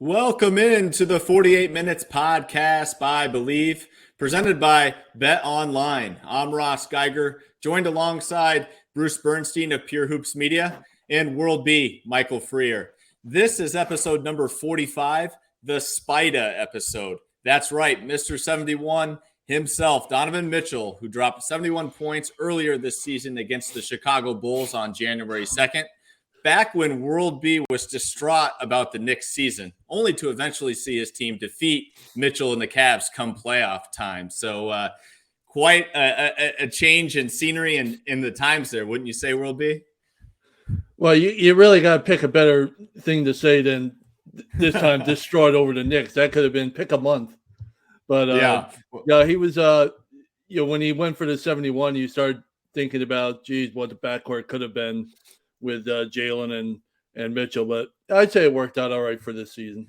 Welcome into the 48 Minutes podcast by Believe, presented by Bet Online. I'm Ross Geiger, joined alongside Bruce Bernstein of Pure Hoops Media and World B, Michael Freer. This is episode number 45, the Spida episode. That's right, Mr. 71 himself, Donovan Mitchell, who dropped 71 points earlier this season against the Chicago Bulls on January 2nd. Back when World B was distraught about the Knicks season, only to eventually see his team defeat Mitchell and the Cavs come playoff time. So quite a change in scenery and in the times there, wouldn't you say, World B? Well, you really got to pick a better thing to say than this time distraught over the Knicks. That could have been pick a month. But yeah, he was, when he went for the 71, you start thinking about, geez, what the backcourt could have been with Jalen and Mitchell, but I'd say it worked out all right for this season.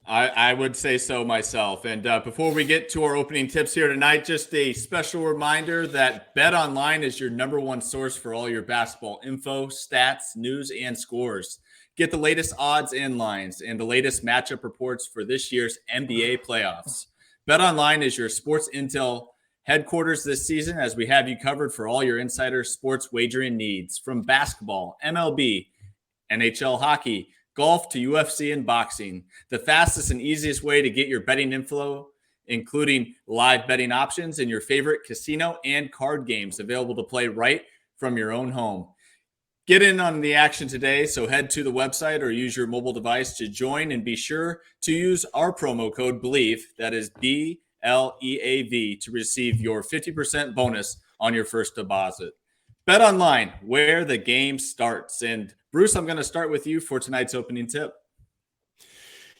I would say so myself. And before we get to our opening tips here tonight, just a special reminder that Bet Online is your number one source for all your basketball info, stats, news, and scores. Get the latest odds and lines and the latest matchup reports for this year's NBA playoffs. Bet Online is your sports intel headquarters this season, as we have you covered for all your insider sports wagering needs, from basketball, MLB, NHL hockey, golf to UFC and boxing. The fastest and easiest way to get your betting info, including live betting options and your favorite casino and card games available to play right from your own home. Get in on the action today, so head to the website or use your mobile device to join, and be sure to use our promo code BELIEVE, that is BLEAV, to receive your 50% bonus on your first deposit. Bet Online, where the game starts. And Bruce, I'm going to start with you for tonight's opening tip.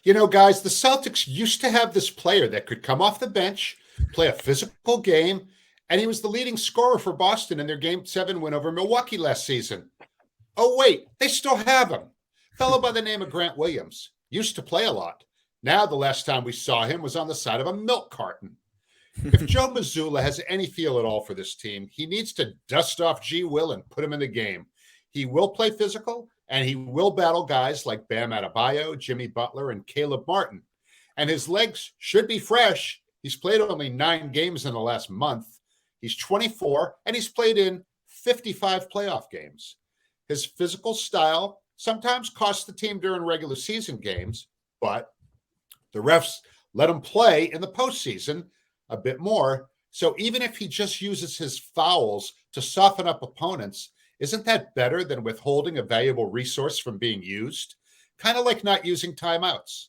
You know, guys, the Celtics used to have this player that could come off the bench, play a physical game, and he was the leading scorer for Boston in their Game 7 win over Milwaukee last season. Oh, wait, they still have him. Fellow by the name of Grant Williams. Used to play a lot. Now the last time we saw him was on the side of a milk carton. If Joe Mazzulla has any feel at all for this team, he needs to dust off G. Will and put him in the game. He will play physical, and he will battle guys like Bam Adebayo, Jimmy Butler, and Caleb Martin. And his legs should be fresh. He's played only 9 games in the last month. He's 24, and he's played in 55 playoff games. His physical style sometimes costs the team during regular season games, but the refs let him play in the postseason a bit more. So even if he just uses his fouls to soften up opponents, isn't that better than withholding a valuable resource from being used? Kind of like not using timeouts.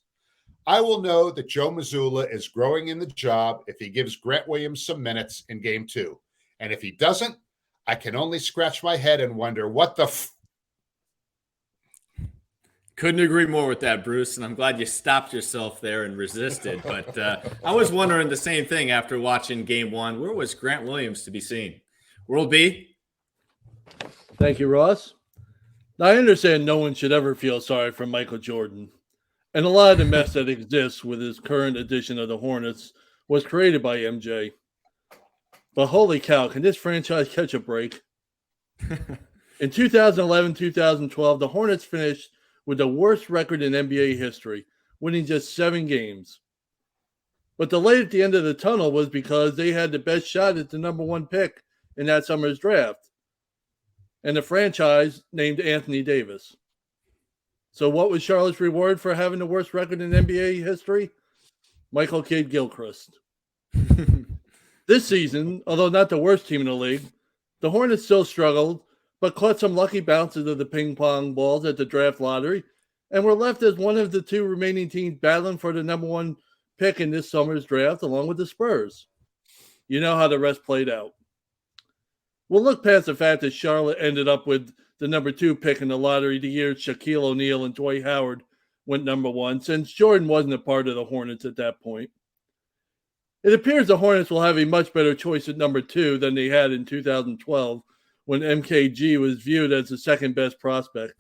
I will know that Joe Mazzulla is growing in the job if he gives Grant Williams some minutes in Game 2. And if he doesn't, I can only scratch my head and wonder what the Couldn't agree more with that, Bruce, and I'm glad you stopped yourself there and resisted. But I was wondering the same thing after watching Game 1. Where was Grant Williams to be seen? World B? Thank you, Ross. Now, I understand no one should ever feel sorry for Michael Jordan, and a lot of the mess that exists with his current edition of the Hornets was created by MJ. But holy cow, can this franchise catch a break? In 2011-2012, the Hornets finished with the worst record in NBA history, winning just 7 games. But the light at the end of the tunnel was because they had the best shot at the number 1 pick in that summer's draft, and the franchise named Anthony Davis. So what was Charlotte's reward for having the worst record in NBA history? Michael Kidd-Gilchrist. This season, although not the worst team in the league, the Hornets still struggled, but caught some lucky bounces of the ping pong balls at the draft lottery, and were left as one of the 2 remaining teams battling for the number 1 pick in this summer's draft, along with the Spurs. You know how the rest played out. We'll look past the fact that Charlotte ended up with the number 2 pick in the lottery the year Shaquille O'Neal and Dwight Howard went number 1, since Jordan wasn't a part of the Hornets at that point. It appears the Hornets will have a much better choice at number 2 than they had in 2012, when MKG was viewed as the second best prospect.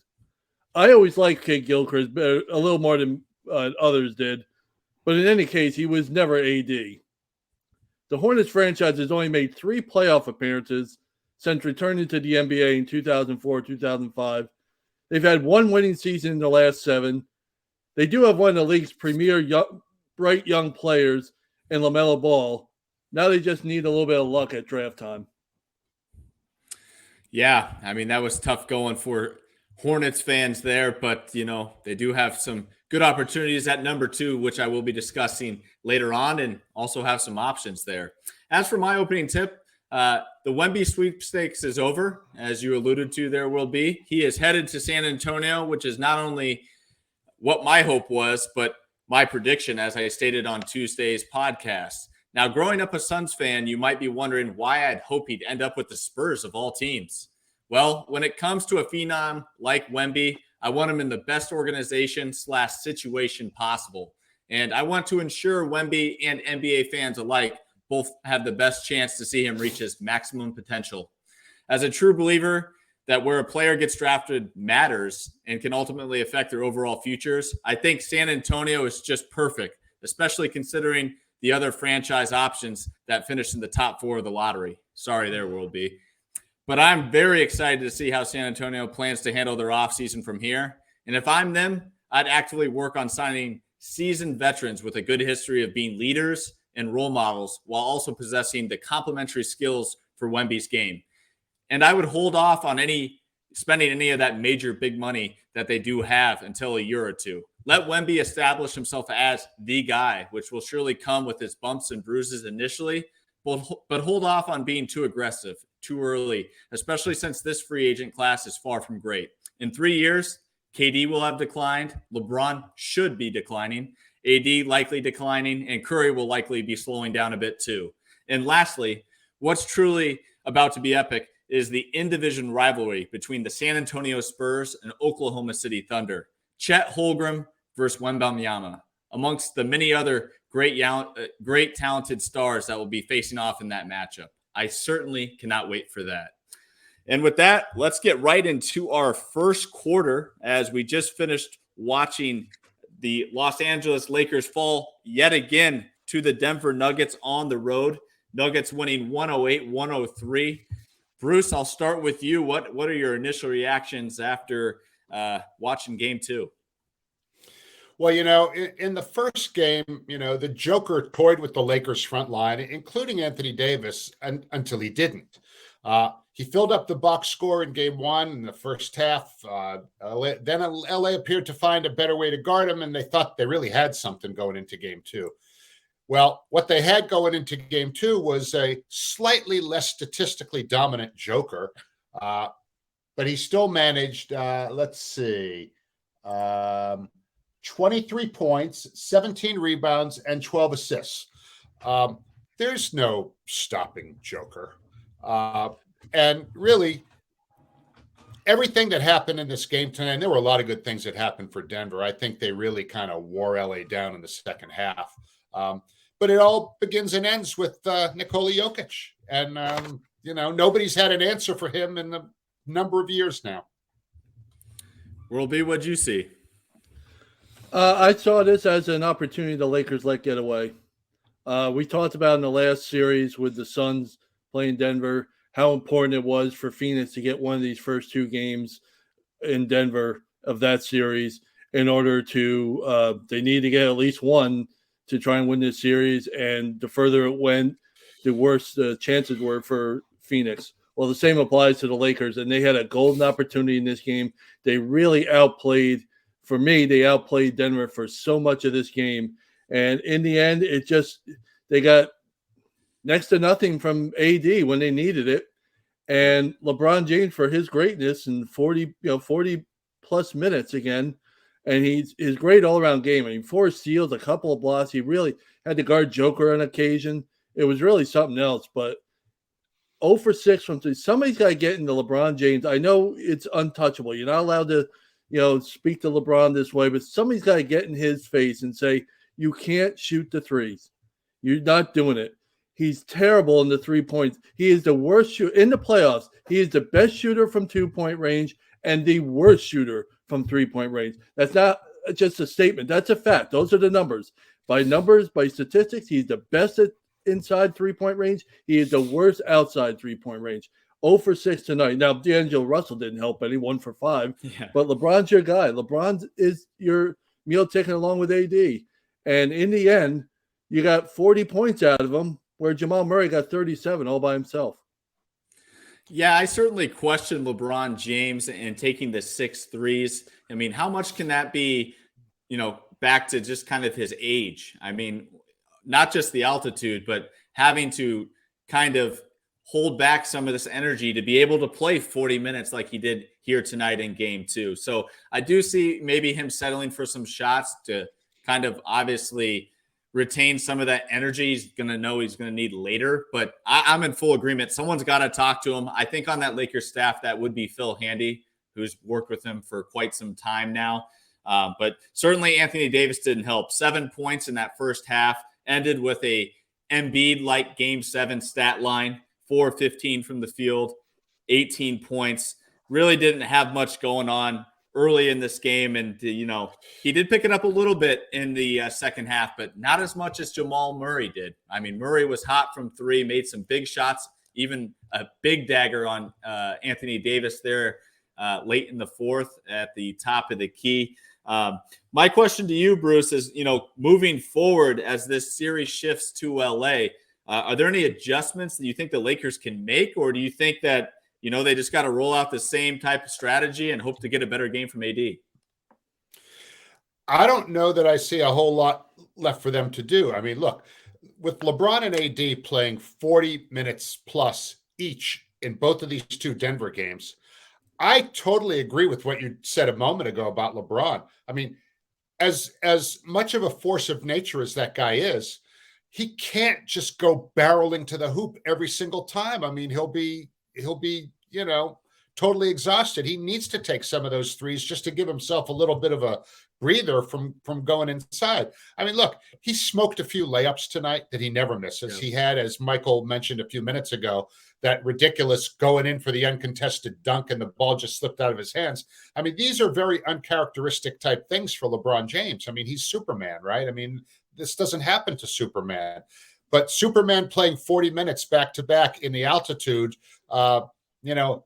I always liked Kidd-Gilchrist a little more than others did, but in any case, he was never AD. The Hornets franchise has only made 3 playoff appearances since returning to the NBA in 2004-2005. They've had 1 winning season in the last 7, they do have one of the league's premier bright young players in LaMelo Ball. Now they just need a little bit of luck at draft time. Yeah, I mean, that was tough going for Hornets fans there, but, they do have some good opportunities at number 2, which I will be discussing later on, and also have some options there. As for my opening tip, the Wemby sweepstakes is over, as you alluded to there, Will be. He is headed to San Antonio, which is not only what my hope was, but my prediction, as I stated on Tuesday's podcast. Now, growing up a Suns fan, you might be wondering why I'd hope he'd end up with the Spurs of all teams. Well, when it comes to a phenom like Wemby, I want him in the best organization/situation possible. And I want to ensure Wemby and NBA fans alike both have the best chance to see him reach his maximum potential. As a true believer that where a player gets drafted matters and can ultimately affect their overall futures, I think San Antonio is just perfect, especially considering the other franchise options that finished in the top 4 of the lottery. Sorry there, World B. But I'm very excited to see how San Antonio plans to handle their offseason from here. And if I'm them, I'd actively work on signing seasoned veterans with a good history of being leaders and role models while also possessing the complementary skills for Wemby's game. And I would hold off on spending any of that major big money that they do have until a year or two. Let Wemby establish himself as the guy, which will surely come with his bumps and bruises initially, but hold off on being too aggressive, too early, especially since this free agent class is far from great. In 3 years, KD will have declined, LeBron should be declining, AD likely declining, and Curry will likely be slowing down a bit too. And lastly, what's truly about to be epic is the in-division rivalry between the San Antonio Spurs and Oklahoma City Thunder. Chet Holmgren versus Wembanyama, amongst the many other great talented stars that will be facing off in that matchup. I certainly cannot wait for that. And with that, let's get right into our first quarter as we just finished watching the Los Angeles Lakers fall yet again to the Denver Nuggets on the road. Nuggets winning 108-103. Bruce, I'll start with you. What are your initial reactions after watching game 2? Well, in the first game, the Joker toyed with the Lakers front line, including Anthony Davis, until he didn't. He filled up the box score in game 1 in the first half. Then LA appeared to find a better way to guard him, and they thought they really had something going into game 2. Well, what they had going into game 2 was a slightly less statistically dominant Joker, but he still managed, 23 points, 17 rebounds, and 12 assists. There's no stopping Joker. And really, everything that happened in this game tonight, and there were a lot of good things that happened for Denver. I think they really kind of wore LA down in the second half. But it all begins and ends with Nikola Jokic. And, nobody's had an answer for him in a number of years now. World B, what'd you see? I saw this as an opportunity the Lakers let get away. We talked about in the last series with the Suns playing Denver how important it was for Phoenix to get one of these first 2 games in Denver of that series in order to they need to get at least one to try and win this series. And the further it went, the worse the chances were for Phoenix. Well, the same applies to the Lakers, and they had a golden opportunity in this game. They really outplayed. For me, they outplayed Denver for so much of this game. And in the end, they got next to nothing from AD when they needed it. And LeBron James, for his greatness and 40 plus minutes again. And his great all-around game. I mean, 4 steals, a couple of blocks. He really had to guard Joker on occasion. It was really something else. But 0 for 6 from 3. Somebody's got to get into LeBron James. I know it's untouchable. You're not allowed to speak to LeBron this way, but somebody's got to get in his face and say, you can't shoot the threes. You're not doing it. He's terrible in the 3 points. He is the worst shooter in the playoffs. He is the best shooter from 2-point range and the worst shooter from 3-point range. That's not just a statement. That's a fact. Those are the numbers. By statistics, he's the best at inside 3-point range. He is the worst outside 3-point range. 0 for 6 tonight. Now, D'Angelo Russell didn't help any, 1 for 5. Yeah. But LeBron's your guy. LeBron is your meal ticket along with AD. And in the end, you got 40 points out of him, where Jamal Murray got 37 all by himself. Yeah, I certainly question LeBron James and taking the 6 threes. I mean, how much can that be, back to just kind of his age? I mean, not just the altitude, but having to kind of hold back some of this energy to be able to play 40 minutes like he did here tonight in game 2. So I do see maybe him settling for some shots to kind of obviously retain some of that energy he's going to know he's going to need later. But I'm in full agreement. Someone's got to talk to him. I think on that Lakers staff, that would be Phil Handy, who's worked with him for quite some time now. But certainly Anthony Davis didn't help. 7 points in that first half, ended with a Embiid-like Game 7 stat line, 4-15 from the field, 18 points. Really didn't have much going on early in this game. And, he did pick it up a little bit in the second half, but not as much as Jamal Murray did. I mean, Murray was hot from 3, made some big shots, even a big dagger on Anthony Davis there late in the fourth at the top of the key. My question to you, Bruce, is, moving forward as this series shifts to LA, are there any adjustments that you think the Lakers can make, or do you think that, they just got to roll out the same type of strategy and hope to get a better game from AD? I don't know that I see a whole lot left for them to do. I mean, look, with LeBron and AD playing 40 minutes plus each in both of these 2 Denver games, I totally agree with what you said a moment ago about LeBron. I mean, as much of a force of nature as that guy is, he can't just go barreling to the hoop every single time. I mean, he'll be, totally exhausted. He needs to take some of those threes just to give himself a little bit of a breather from going inside. I mean, look, he smoked a few layups tonight that he never misses. Yeah. He had, as Michael mentioned a few minutes ago, that ridiculous going in for the uncontested dunk and the ball just slipped out of his hands. I mean, these are very uncharacteristic type things for LeBron James. I mean, he's Superman, right? I mean, this doesn't happen to Superman. But Superman playing 40 minutes back to back in the altitude,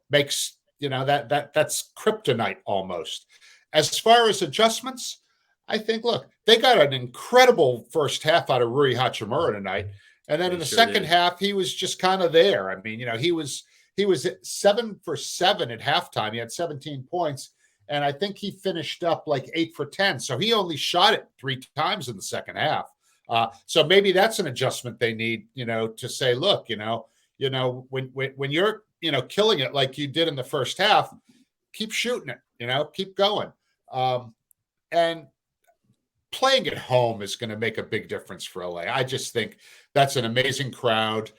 makes, that's kryptonite almost. As far as adjustments, I think, look, they got an incredible first half out of Rui Hachimura tonight. And then in the second half, he was just kind of there. I mean, he was 7 for 7 at halftime. He had 17 points. And I think he finished up like 8 for 10. So he only shot it 3 times in the second half. So maybe that's an adjustment they need, to say, look, when you're, killing it like you did in the first half, keep shooting it, keep going. And playing at home is going to make a big difference for LA. I just think that's an amazing crowd.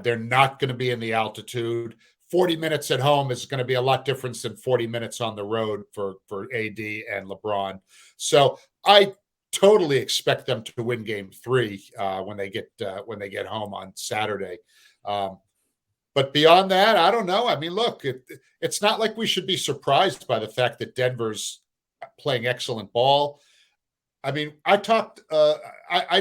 They're not going to be in the altitude. 40 minutes at home is going to be a lot different than 40 minutes on the road for AD and LeBron. So I totally expect them to win game 3 when they get home on Saturday. But beyond that, I don't know. I mean, look, it's not like we should be surprised by the fact that Denver's playing excellent ball. I mean, I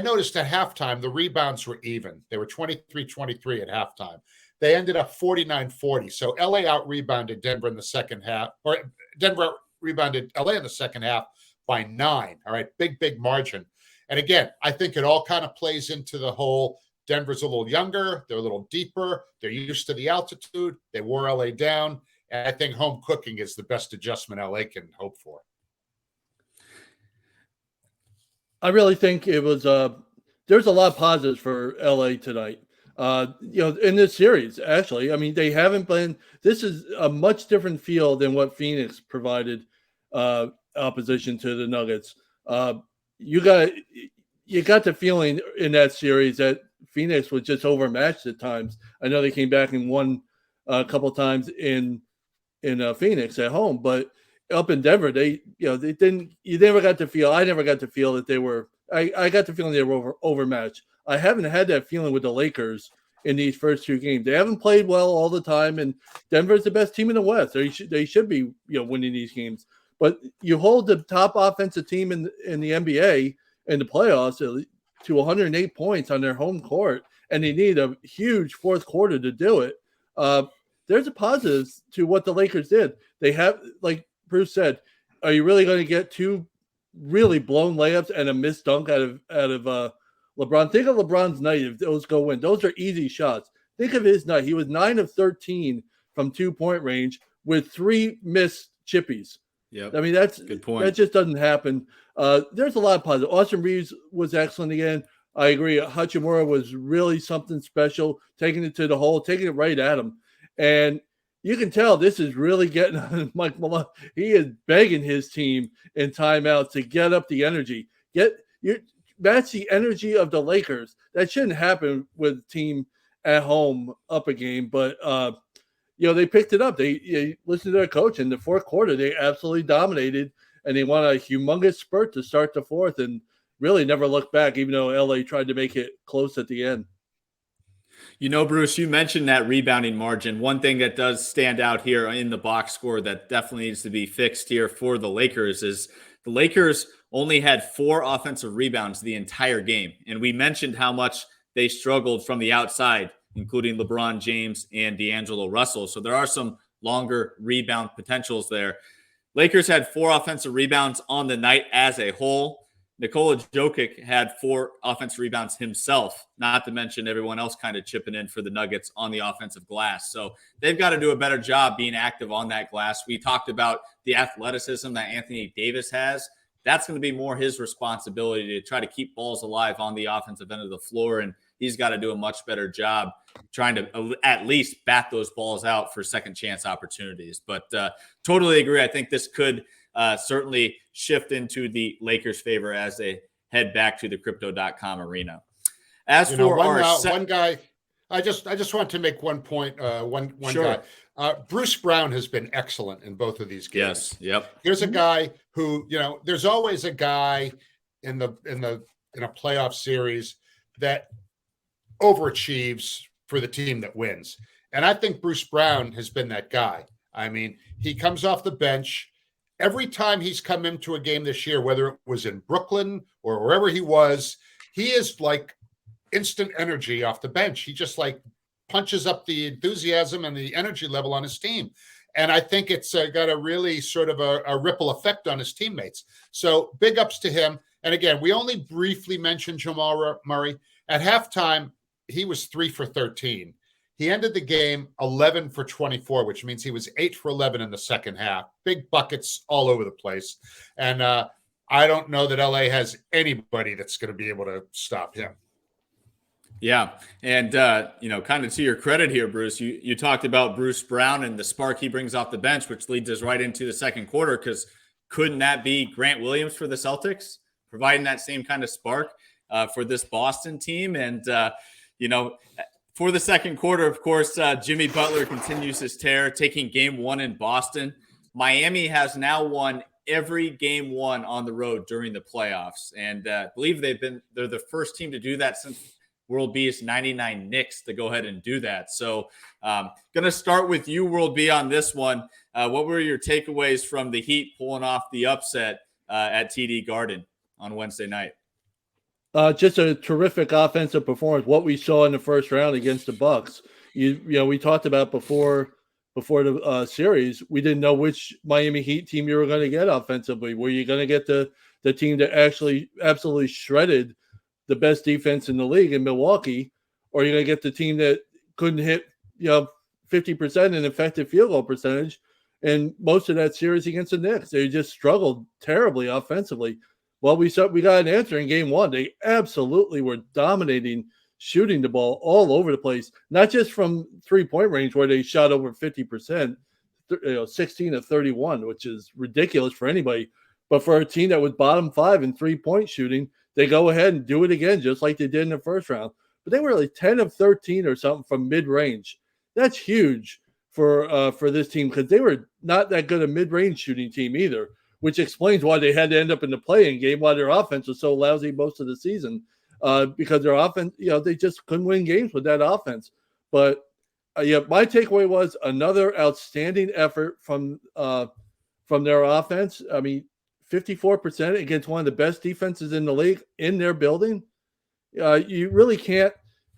noticed at halftime, the rebounds were even. They were 23-23 at halftime. They ended up 49-40. So LA out-rebounded Denver in the second half, or Denver rebounded LA in the second half by 9. All right, big margin. And again, I think it all kind of plays into the whole Denver's a little younger, they're a little deeper, they're used to the altitude, they wore LA down, and I think home cooking is the best adjustment LA can hope for. I really think it was there's a lot of positives for LA tonight. In this series, actually. I mean, they haven't been, this is a much different feel than what Phoenix provided opposition to the Nuggets. You got the feeling in that series that Phoenix was just overmatched at times. I know they came back and won a couple times in Phoenix at home, but up in Denver, they didn't. You never got to feel. I never got to feel that they were. I got the feeling they were overmatched. I haven't had that feeling with the Lakers in these first 2 games. They haven't played well all the time, and Denver's the best team in the West. They should be winning these games. But you hold the top offensive team in the NBA in the playoffs to 108 points on their home court, and they need a huge fourth quarter to do it. There's a positives to what the Lakers did. They have, like Bruce said, are you really going to get 2 really blown layups and a missed dunk out of LeBron. Think of LeBron's night if those go in. Those are easy shots. Think of his night. He was 9 of 13 from 2-point range with 3 missed chippies. Yep. I mean, that's good point. That just doesn't happen. There's a lot of positive. Austin Reeves was excellent again. I agree. Hachimura was really something special, taking it to the hole, taking it right at him. And you can tell this is really getting on Mike Malone. He is begging his team in timeout to get up the energy. That's the energy of the Lakers. That shouldn't happen with a team at home up a game, but they picked it up. They listened to their coach in the fourth quarter. They absolutely dominated, and they won a humongous spurt to start the fourth and really never looked back, even though LA tried to make it close at the end. Bruce, you mentioned that rebounding margin. One thing that does stand out here in the box score that definitely needs to be fixed here for the Lakers is the Lakers only had 4 offensive rebounds the entire game. And we mentioned how much they struggled from the outside, including LeBron James and D'Angelo Russell. So there are some longer rebound potentials there. Lakers had 4 offensive rebounds on the night as a whole. Nikola Jokic had 4 offensive rebounds himself, not to mention everyone else kind of chipping in for the Nuggets on the offensive glass. So they've got to do a better job being active on that glass. We talked about the athleticism that Anthony Davis has. That's going to be more his responsibility to try to keep balls alive on the offensive end of the floor. And he's got to do a much better job trying to at least bat those balls out for second chance opportunities. But totally agree. I think this could certainly shift into the Lakers' favor as they head back to the crypto.com arena. As for one guy, I just want to make one point. One sure. guy, Bruce Brown has been excellent in both of these games. Yes. Yep. Here's a guy who, there's always a guy in a playoff series that overachieves for the team that wins, and I think Bruce Brown has been that guy. I mean, he comes off the bench. Every time he's come into a game this year, whether it was in Brooklyn or wherever he is like instant energy off the bench. He just like punches up the enthusiasm and the energy level on his team. And I think it's got a really sort of a ripple effect on his teammates. So big ups to him. And again, we only briefly mentioned Jamal Murray. At halftime, he was 3 for 13. He ended the game 11 for 24, which means he was 8 for 11 in the second half. Big buckets all over the place. And I don't know that LA has anybody that's going to be able to stop him. Yeah. And, kind of to your credit here, Bruce, you talked about Bruce Brown and the spark he brings off the bench, which leads us right into the second quarter, because couldn't that be Grant Williams for the Celtics, providing that same kind of spark for this Boston team? And, for the second quarter, of course, Jimmy Butler continues his tear, taking game 1 in Boston. Miami has now won every game 1 on the road during the playoffs. And I believe they're the first team to do that since World B's 99 Knicks to go ahead and do that. So going to start with you, World B, on this one. What were your takeaways from the Heat pulling off the upset at TD Garden on Wednesday night? Just a terrific offensive performance. What we saw in the first round against the Bucks. We talked about before the series. We didn't know which Miami Heat team you were going to get offensively. Were you going to get the team that actually absolutely shredded the best defense in the league in Milwaukee, or are you going to get the team that couldn't hit 50% in effective field goal percentage? And most of that series against the Knicks, they just struggled terribly offensively. Well, we got an answer in game 1. They absolutely were dominating, shooting the ball all over the place, not just from 3-point range where they shot over 50%, 16 of 31, which is ridiculous for anybody. But for a team that was bottom 5 in 3-point shooting, they go ahead and do it again, just like they did in the first round. But they were like 10 of 13 or something from mid-range. That's huge for this team, because they were not that good a mid-range shooting team either, which explains why they had to end up in the play-in game, why their offense was so lousy most of the season, because their offense, they just couldn't win games with that offense. But my takeaway was another outstanding effort from their offense. I mean, 54% against one of the best defenses in the league in their building. You really can't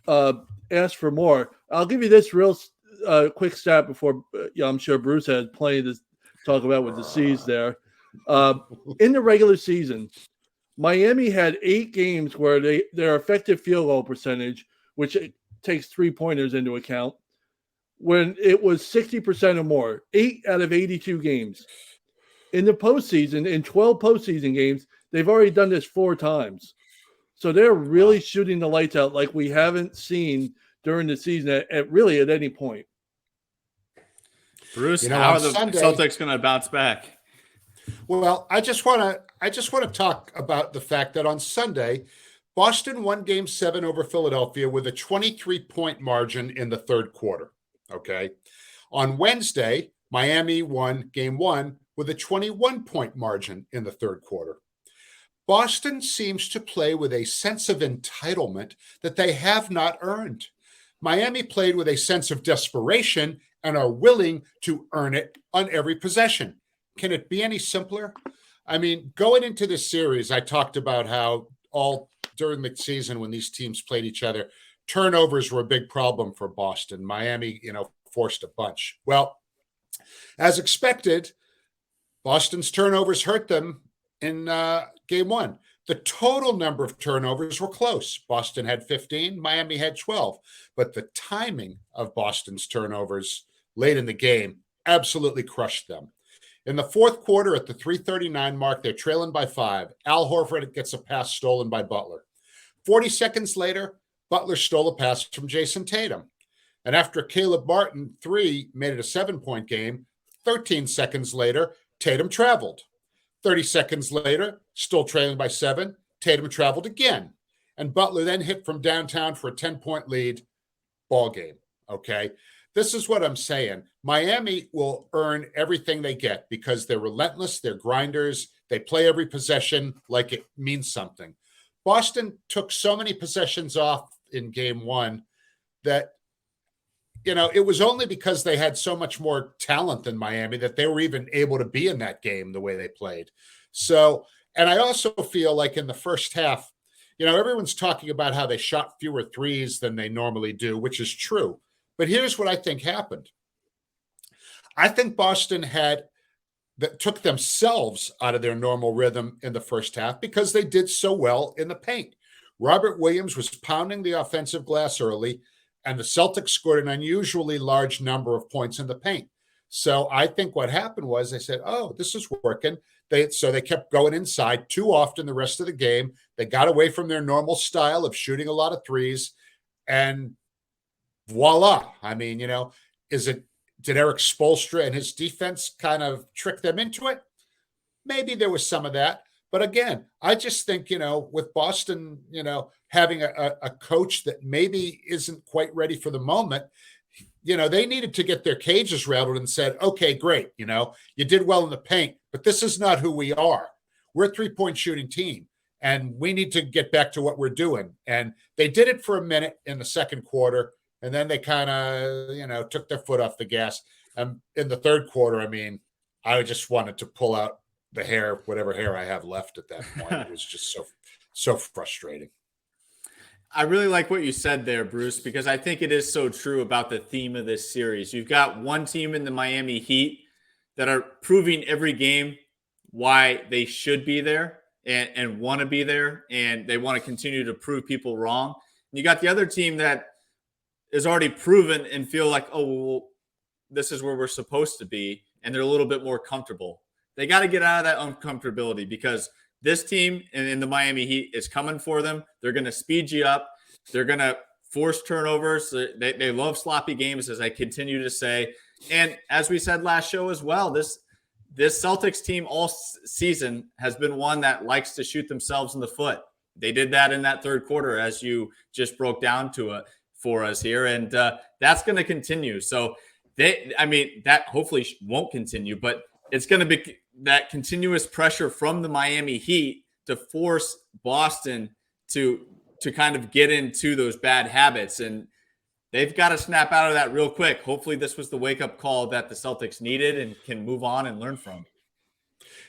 ask for more. I'll give you this real quick stat before I'm sure Bruce has plenty to talk about with the C's there. In the regular season, Miami had 8 games where their effective field goal percentage, which takes 3-pointers into account, when it was 60% or more. 8 out of 82 games. In the postseason, in 12 postseason games, they've already done this 4 times. So they're really shooting the lights out like we haven't seen during the season at any point. Bruce, how are the Celtics going to bounce back? Well, I just want to talk about the fact that on Sunday, Boston won Game 7 over Philadelphia with a 23-point margin in the third quarter. Okay. On Wednesday, Miami won Game 1 with a 21-point margin in the third quarter. Boston seems to play with a sense of entitlement that they have not earned. Miami played with a sense of desperation and are willing to earn it on every possession. Can it be any simpler? I mean, going into this series, I talked about how all during the season when these teams played each other, turnovers were a big problem for Boston. Miami, forced a bunch. Well, as expected, Boston's turnovers hurt them in Game 1. The total number of turnovers were close. Boston had 15, Miami had 12. But the timing of Boston's turnovers late in the game absolutely crushed them. In the fourth quarter, at the 3:39 mark, they're trailing by 5. Al Horford gets a pass stolen by Butler. 40 seconds later, Butler stole a pass from Jason Tatum. And after Caleb Martin 3 made it a 7-point game, 13 seconds later, Tatum traveled. 30 seconds later, still trailing by 7, Tatum traveled again. And Butler then hit from downtown for a 10-point lead. Ball game. Okay? This is what I'm saying. Miami will earn everything they get because they're relentless, they're grinders, they play every possession like it means something. Boston took so many possessions off in Game 1 that, it was only because they had so much more talent than Miami that they were even able to be in that game the way they played. So, and I also feel like in the first half, everyone's talking about how they shot fewer threes than they normally do, which is true. But here's what I think happened. I think Boston took themselves out of their normal rhythm in the first half because they did so well in the paint. Robert Williams was pounding the offensive glass early, and the Celtics scored an unusually large number of points in the paint. So I think what happened was they said, oh, this is working. So they kept going inside too often the rest of the game. They got away from their normal style of shooting a lot of threes, and voila. I mean, did Eric Spoelstra and his defense kind of trick them into it? Maybe there was some of that. But again, I just think, with Boston, having a coach that maybe isn't quite ready for the moment, they needed to get their cages rattled and said, okay, great. You did well in the paint, but this is not who we are. We're a 3-point shooting team, and we need to get back to what we're doing. And they did it for a minute in the second quarter. And then they kind of, took their foot off the gas. In the third quarter, I mean, I just wanted to pull out the hair, whatever hair I have left at that point. It was just so frustrating. I really like what you said there, Bruce, because I think it is so true about the theme of this series. You've got one team in the Miami Heat that are proving every game why they should be there and want to be there, and they want to continue to prove people wrong. And you got the other team that is already proven and feel like, oh, well, this is where we're supposed to be, and they're a little bit more comfortable. They got to get out of that uncomfortability because this team in the Miami Heat is coming for them. They're going to speed you up. They're going to force turnovers. They love sloppy games, as I continue to say. And as we said last show as well, this Celtics team all season has been one that likes to shoot themselves in the foot. They did that in that third quarter, as you just broke down to it for us here. And that's going to continue. So that hopefully won't continue, but it's going to be that continuous pressure from the Miami Heat to force Boston to kind of get into those bad habits. And they've got to snap out of that real quick. Hopefully this was the wake-up call that the Celtics needed and can move on and learn from.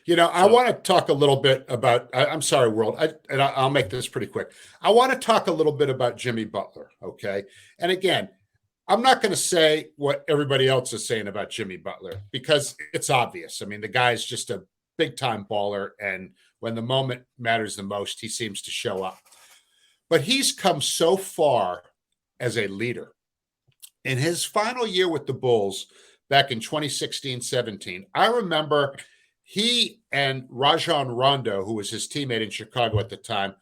I want to talk a little bit about, I'm sorry, World, I'll make this pretty quick. I want to talk a little bit about Jimmy Butler, okay? And again, I'm not going to say what everybody else is saying about Jimmy Butler because it's obvious. I mean, the guy's just a big-time baller, and when the moment matters the most, he seems to show up. But he's come so far as a leader. In his final year with the Bulls back in 2016-17, I remember he and Rajon Rondo, who was his teammate in Chicago at the time,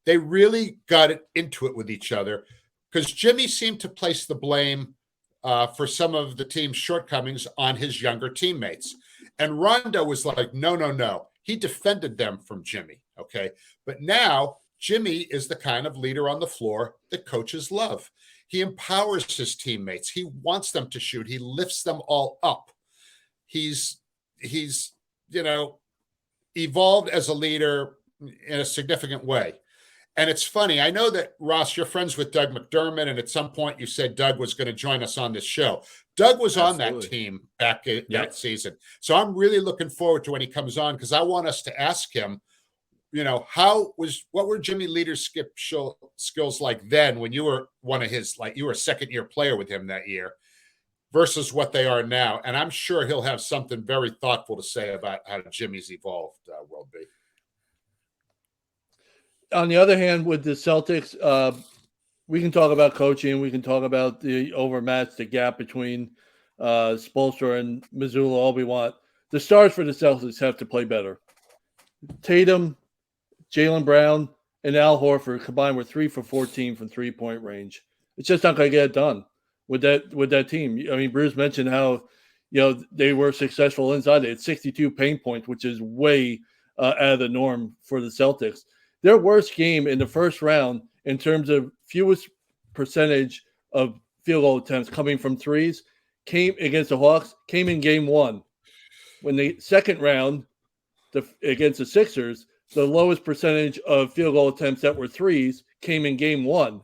they really got into it with each other because Jimmy seemed to place the blame for some of the team's shortcomings on his younger teammates. And Rondo was like, no. He defended them from Jimmy, okay? But now Jimmy is the kind of leader on the floor that coaches love. He empowers his teammates. He wants them to shoot. He lifts them all up. He's evolved as a leader in a significant way. And it's funny. I know that, Ross, you're friends with Doug McDermott, and at some point you said Doug was going to join us on this show. Doug was on that team back that season. So I'm really looking forward to when he comes on because I want us to ask him, what were Jimmy leadership skills like then when you were you were a second-year player with him that year versus what they are now? And I'm sure he'll have something very thoughtful to say about how Jimmy's evolved, World B. On the other hand, with the Celtics, we can talk about coaching. We can talk about the overmatch, the gap between Spoelstra and Mazzulla, all we want. The stars for the Celtics have to play better. Tatum, Jaylen Brown, and Al Horford combined were 3 for 14 from three-point range. It's just not going to get it done with that team. I mean, Bruce mentioned how they were successful inside. They had 62 paint points, which is way out of the norm for the Celtics. Their worst game in the first round in terms of fewest percentage of field goal attempts coming from threes came against the Hawks, came in game 1. When the second round against the Sixers, the lowest percentage of field goal attempts that were threes came in game 1.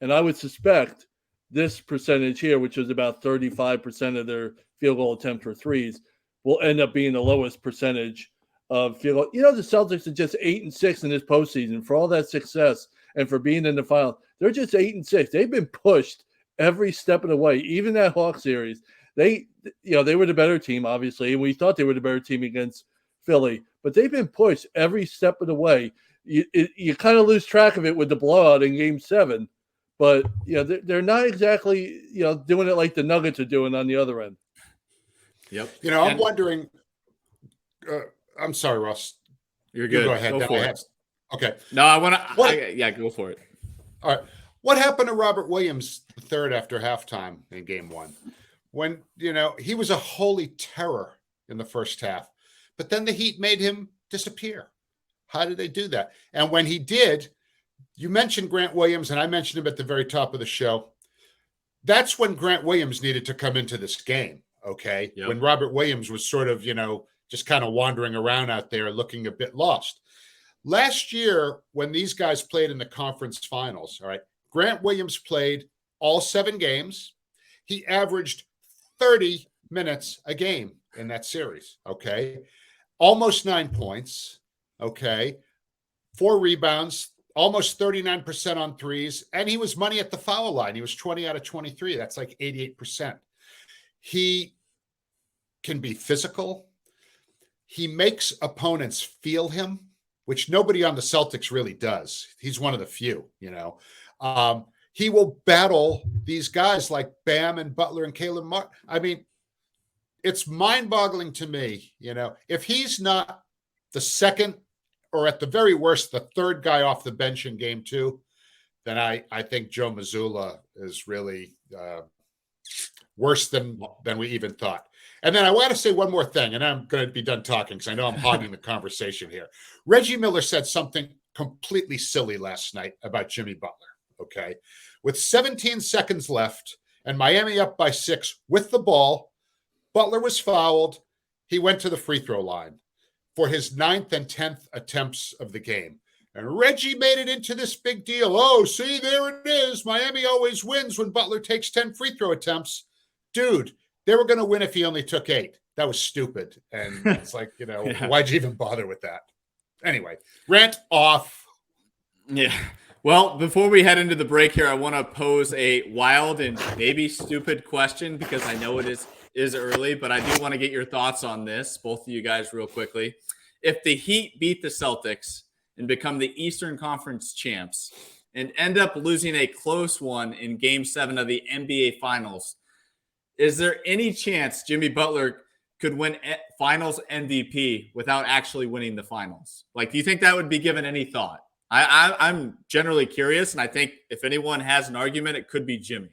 And I would suspect this percentage here, which is about 35% of their field goal attempts were threes, will end up being the lowest percentage of field goal. The Celtics are just 8-6 in this postseason for all that success and for being in the final. They're just 8-6. They've been pushed every step of the way. Even that Hawks series, they were the better team, obviously, and we thought they were the better team against Philly, but they've been pushed every step of the way. You kind of lose track of it with the blowout in Game 7, but they're not exactly doing it like the Nuggets are doing on the other end. Yep. I'm wondering. I'm sorry, Ross. You're good. You go ahead. Go for it. Okay. No, I want to. Go for it. All right. What happened to Robert Williams III after halftime in Game 1? When he was a holy terror in the first half, but then the Heat made him disappear. How did they do that? And when he did, you mentioned Grant Williams, and I mentioned him at the very top of the show. That's when Grant Williams needed to come into this game. Okay. Yep. When Robert Williams was sort of just kind of wandering around out there looking a bit lost. Last year, when these guys played in the conference finals, all right, Grant Williams played all 7 games. He averaged 30 minutes a game in that series, okay? Almost 9 points, okay? 4 rebounds, almost 39% on threes, and he was money at the foul line. He was 20 out of 23. That's like 88%. He can be physical. He makes opponents feel him, which nobody on the Celtics really does. He's one of the few, he will battle these guys like Bam and Butler and Caleb Martin. I mean, it's mind-boggling to me, if he's not the second or at the very worst, the third guy off the bench in Game 2, then I think Joe Mazzulla is really worse than we even thought. And then I want to say one more thing, and I'm going to be done talking because I know I'm hogging the conversation here. Reggie Miller said something completely silly last night about Jimmy Butler, okay? With 17 seconds left and Miami up by 6 with the ball, Butler was fouled. He went to the free throw line for his 9th and 10th attempts of the game. And Reggie made it into this big deal. Oh, see, there it is. Miami always wins when Butler takes 10 free throw attempts. Dude, they were going to win if he only took 8. That was stupid. And it's like, why'd you even bother with that? Anyway, rant off. Yeah. Well, before we head into the break here, I want to pose a wild and maybe stupid question because I know it is early, but I do want to get your thoughts on this, both of you guys real quickly. if the Heat beat the Celtics and become the Eastern Conference champs and end up losing a close one in Game 7 of the NBA Finals, is there any chance Jimmy Butler could win Finals MVP without actually winning the Finals? Like, do you think that would be given any thought? I'm generally curious, and I think if anyone has an argument, it could be Jimmy.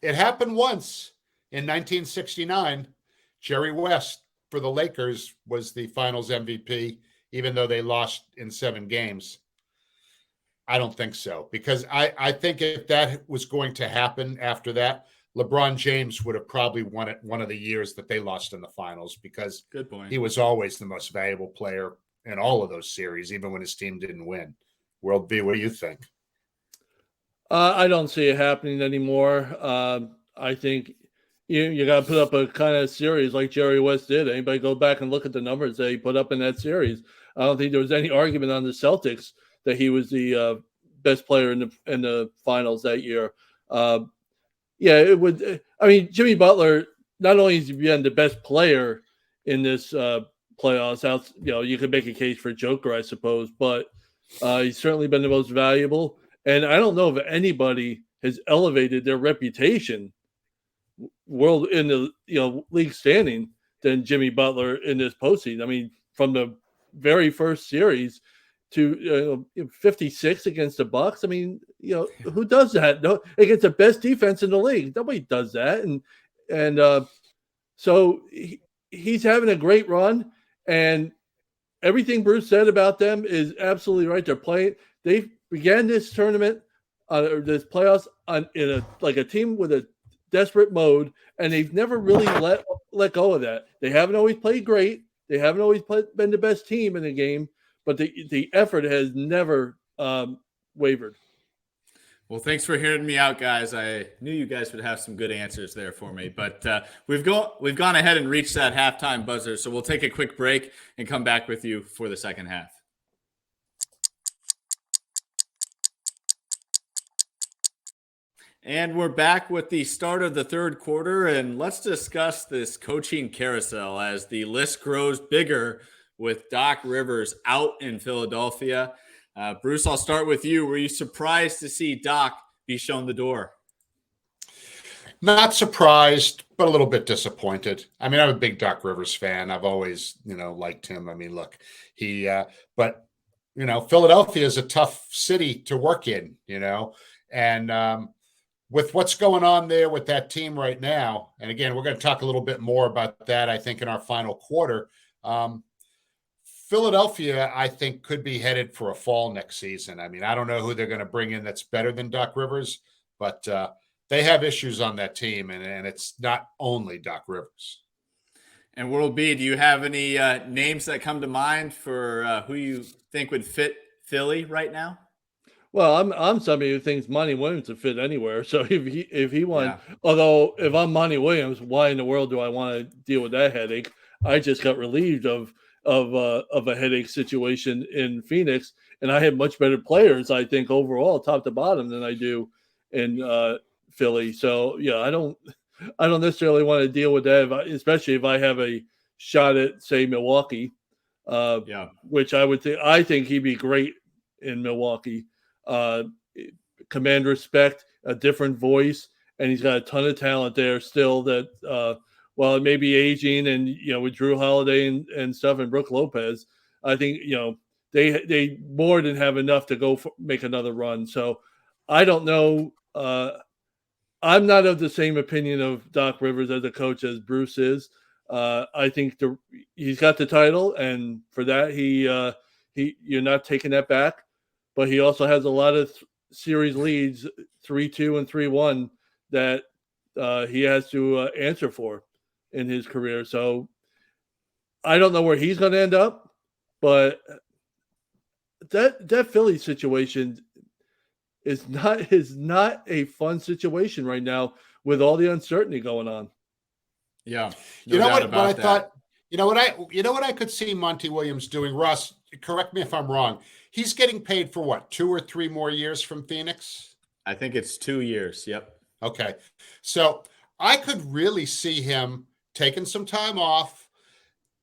It happened once in 1969. Jerry West for the Lakers was the Finals MVP, even though they lost in 7 games. I don't think so, because I think if that was going to happen after that, LeBron James would have probably won it one of the years that they lost in the finals, because Good point. he was always the most valuable player in all of those series, even when his team didn't win. World B, what do you think? I don't see it happening anymore. I think you got to put up a kind of series like Jerry West did. Anybody go back and look at the numbers that he put up in that series? I don't think there was any argument on the Celtics that he was the best player in the finals that year. Yeah, it would. I mean, Jimmy Butler, not only has he been the best player in this playoffs, you could make a case for Joker, I suppose, but he's certainly been the most valuable. And I don't know if anybody has elevated their reputation world in the league standing than Jimmy Butler in this postseason. I mean, from the very first series to 56 against the Bucks. I mean, who does that? No, against the best defense in the league. Nobody does that. And so he's having a great run, and everything Bruce said about them is absolutely right. They're playing. They began this tournament, or this playoffs, in a team with a desperate mode, and they've never really let go of that. They haven't always played great. They haven't always been the best team in the game, but the effort has never wavered. Well, thanks for hearing me out, guys. I knew you guys would have some good answers there for me, but we've gone ahead and reached that halftime buzzer, so we'll take a quick break and come back with you for the second half. And we're back with the start of the third quarter, and let's discuss this coaching carousel as the list grows bigger with Doc Rivers out in Philadelphia. Bruce, I'll start with you. Were you surprised to see Doc be shown the door? Not surprised, but a little bit disappointed. I mean, I'm a big Doc Rivers fan. I've always, liked him. I mean, look, but Philadelphia is a tough city to work in, and with what's going on there with that team right now, and again, we're going to talk a little bit more about that, I think, in our final quarter. Philadelphia, I think, could be headed for a fall next season. I mean, I don't know who they're going to bring in that's better than Doc Rivers, but they have issues on that team, and it's not only Doc Rivers. And World B, do you have any names that come to mind for who you think would fit Philly right now? Well, I'm somebody who thinks Monty Williams would fit anywhere. So if he won, although if I'm Monty Williams, why in the world do I want to deal with that headache? I just got relieved of a headache situation in Phoenix, and I have much better players, I think, overall, top to bottom, than I do in Philly. So yeah, I don't necessarily want to deal with that, especially if I have a shot at, say, Milwaukee. Which I think he'd be great in Milwaukee. Command respect, a different voice, and he's got a ton of talent there still that while it may be aging, and with Drew Holiday and stuff, and Brook Lopez, I think they more than have enough to make another run. So I don't know. I'm not of the same opinion of Doc Rivers as a coach as Bruce is. I think he's got the title, and for that you're not taking that back. But he also has a lot of series leads, 3-2 and 3-1, that he has to answer for in his career. So I don't know where he's going to end up, but that Philly situation is not a fun situation right now with all the uncertainty going on. Yeah, what I thought. What I could see Monty Williams doing. Ross, correct me if I'm wrong. He's getting paid for what, 2 or 3 more years from Phoenix? I think it's 2 years. Yep. Okay. So I could really see him taking some time off,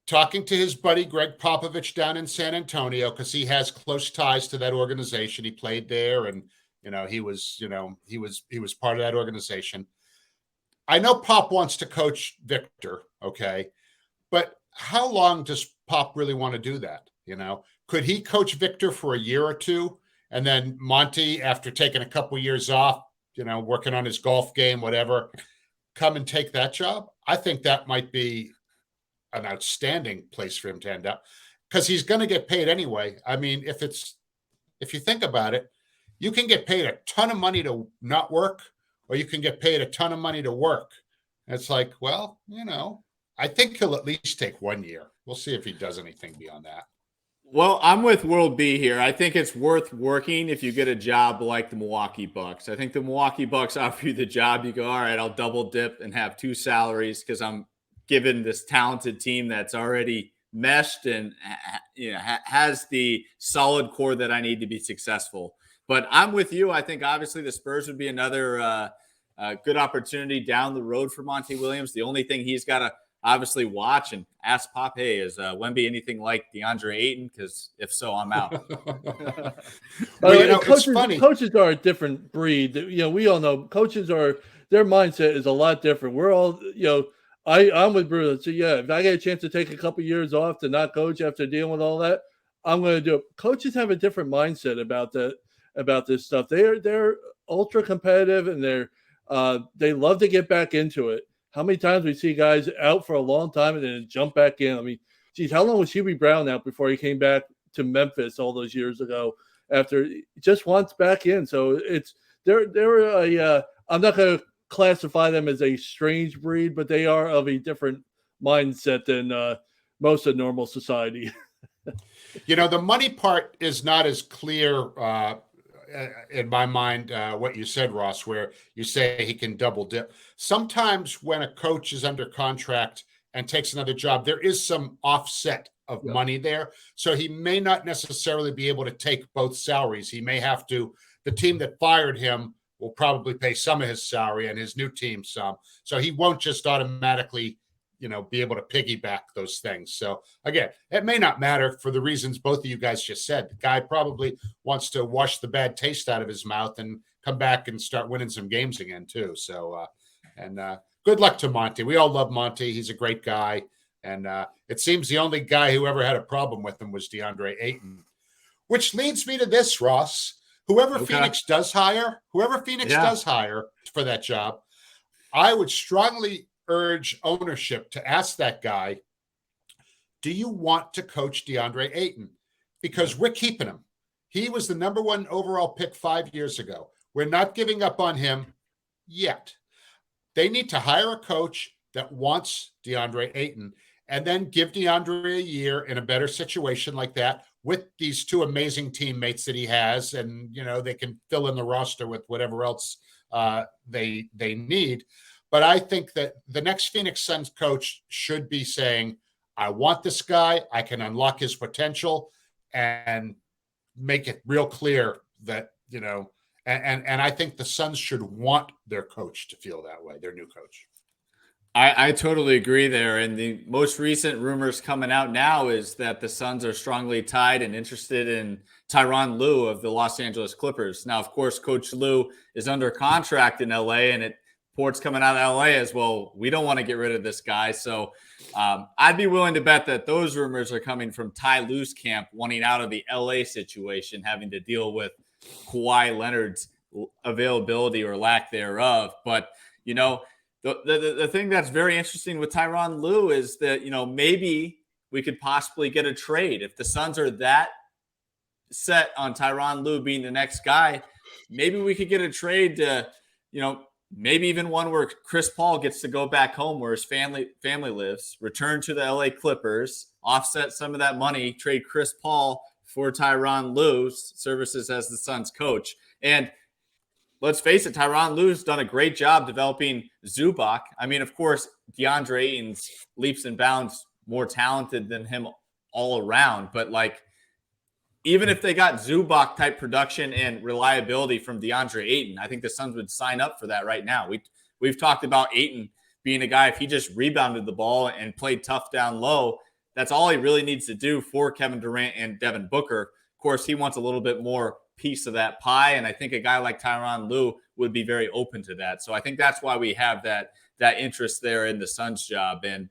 talking to his buddy Greg Popovich down in San Antonio, because he has close ties to that organization. He played there, and he was part of that organization. I know Pop wants to coach Victor, okay, but how long does Pop really want to do that? Could he coach Victor for a year or two, and then Monty, after taking a couple years off, working on his golf game, whatever, come and take that job? I think that might be an outstanding place for him to end up, because he's going to get paid anyway. I mean, if you think about it, you can get paid a ton of money to not work, or you can get paid a ton of money to work. And it's like, well, I think he'll at least take 1 year. We'll see if he does anything beyond that. Well, I'm with World B here. I think it's worth working if you get a job like the Milwaukee Bucks. I think the Milwaukee Bucks offer you the job. You go, all right, I'll double dip and have two salaries because I'm given this talented team that's already meshed and has the solid core that I need to be successful. But I'm with you. I think obviously the Spurs would be another good opportunity down the road for Monty Williams. The only thing he's got to obviously watch and ask Pop, hey, is Wemby anything like DeAndre Ayton? Because if so, I'm out. Coaches are a different breed. We all know coaches their mindset is a lot different. We're all, I'm with Bruno. So yeah, if I get a chance to take a couple years off to not coach after dealing with all that, I'm going to do it. Coaches have a different mindset about this stuff. They're ultra competitive, and they love to get back into it. How many times we see guys out for a long time and then jump back in? I mean, geez, how long was Hubie Brown out before he came back to Memphis all those years ago? After just wants back in, so I'm not going to classify them as a strange breed, but they are of a different mindset than most of normal society. The money part is not as clear in my mind, what you said, Ross, where you say he can double dip. Sometimes when a coach is under contract and takes another job, there is some offset of money there. So he may not necessarily be able to take both salaries. He may have to, the team that fired him will probably pay some of his salary and his new team some. So he won't just automatically be able to piggyback those things. So again, it may not matter for the reasons both of you guys just said. The guy probably wants to wash the bad taste out of his mouth and come back and start winning some games again too. So, good luck to Monty. We all love Monty. He's a great guy. And it seems the only guy who ever had a problem with him was DeAndre Ayton, which leads me to this, Ross. Whoever Phoenix does hire for that job, I would strongly urge ownership to ask that guy, do you want to coach DeAndre Ayton? Because we're keeping him. He was the number 1 overall pick 5 years ago. We're not giving up on him yet. They need to hire a coach that wants DeAndre Ayton and then give DeAndre a year in a better situation like that with these two amazing teammates that he has. And, they can fill in the roster with whatever else they need. But I think that the next Phoenix Suns coach should be saying, I want this guy. I can unlock his potential and make it real clear that, and I think the Suns should want their coach to feel that way, their new coach. I totally agree there. And the most recent rumors coming out now is that the Suns are strongly tied and interested in Tyronn Lue of the Los Angeles Clippers. Now, of course, Coach Lue is under contract in LA, and reports coming out of LA as well. We don't want to get rid of this guy. So I'd be willing to bet that those rumors are coming from Ty Lue's camp, wanting out of the LA situation, having to deal with Kawhi Leonard's availability or lack thereof. But, the thing that's very interesting with Tyronn Lue is that, maybe we could possibly get a trade. If the Suns are that set on Tyronn Lue being the next guy, maybe we could get a trade to, maybe even one where Chris Paul gets to go back home where his family lives, return to the LA Clippers, offset some of that money, trade Chris Paul for Tyronn Lue's services as the Suns coach. And let's face it, Tyronn Lue's done a great job developing Zubac. I mean, of course, DeAndre Ayton's leaps and bounds more talented than him all around. But even if they got Zubac type production and reliability from DeAndre Ayton, I think the Suns would sign up for that right now. We've talked about Ayton being a guy, if he just rebounded the ball and played tough down low, that's all he really needs to do for Kevin Durant and Devin Booker. Of course, he wants a little bit more piece of that pie, and I think a guy like Tyronn Lue would be very open to that. So I think that's why we have that interest there in the Suns job. And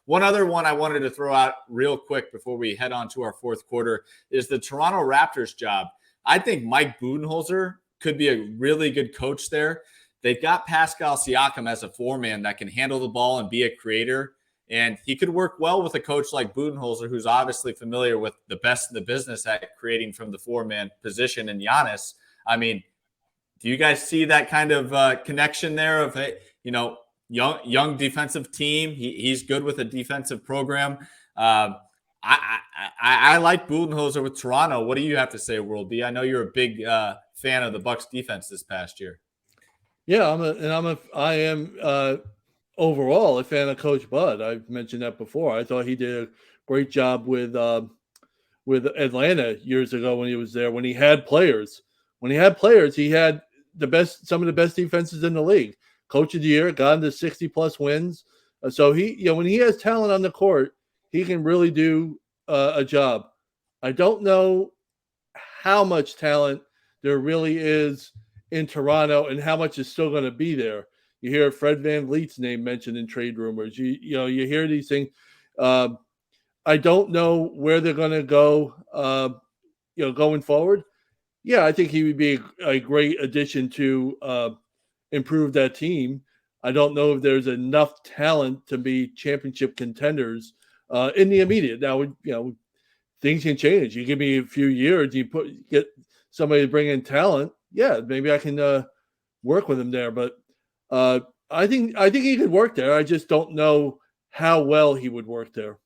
one other one I wanted to throw out real quick before we head on to our fourth quarter is the Toronto Raptors job. I think Mike Budenholzer could be a really good coach there. They've got Pascal Siakam as a four-man that can handle the ball and be a creator. And he could work well with a coach like Budenholzer, who's obviously familiar with the best in the business at creating from the four-man position in Giannis. I mean, do you guys see that kind of connection there of, young defensive team? He's good with a defensive program. I like Budenholzer with Toronto. What do you have to say, World B? I know you're a big fan of the Bucks defense this past year. Yeah, I am overall a fan of Coach Bud. I've mentioned that before. I thought he did a great job with Atlanta years ago when he was there. When he had players, he had some of the best defenses in the league. Coach of the year, got into 60+ wins. So when he has talent on the court, he can really do a job. I don't know how much talent there really is in Toronto and how much is still going to be there. You hear Fred VanVleet's name mentioned in trade rumors. You hear these things. I don't know where they're going to go, going forward. Yeah, I think he would be a great addition to improve that team. I don't know if there's enough talent to be championship contenders in the immediate. Now, things can change. You give me a few years, get somebody to bring in talent. Yeah, maybe I can work with him there. But I think he could work there. I just don't know how well he would work there.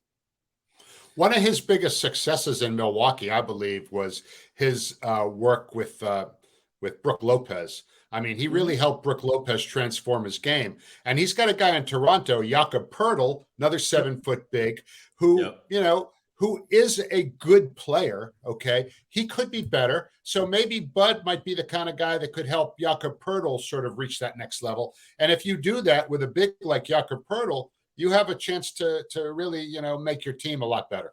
One of his biggest successes in Milwaukee, I believe, was his work with Brook Lopez. I mean, he really helped Brook Lopez transform his game. And he's got a guy in Toronto, Jakob Poeltl, another 7-foot big, who, who is a good player, okay? He could be better. So maybe Bud might be the kind of guy that could help Jakob Poeltl sort of reach that next level. And if you do that with a big like Jakob Poeltl, you have a chance to really, make your team a lot better.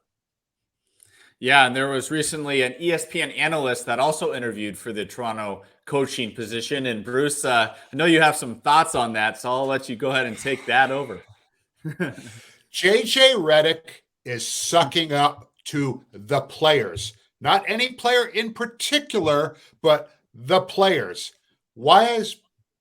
Yeah, and there was recently an ESPN analyst that also interviewed for the Toronto coaching position. And Bruce, I know you have some thoughts on that, so I'll let you go ahead and take that over. JJ Redick is sucking up to the players, not any player in particular, but the players. Why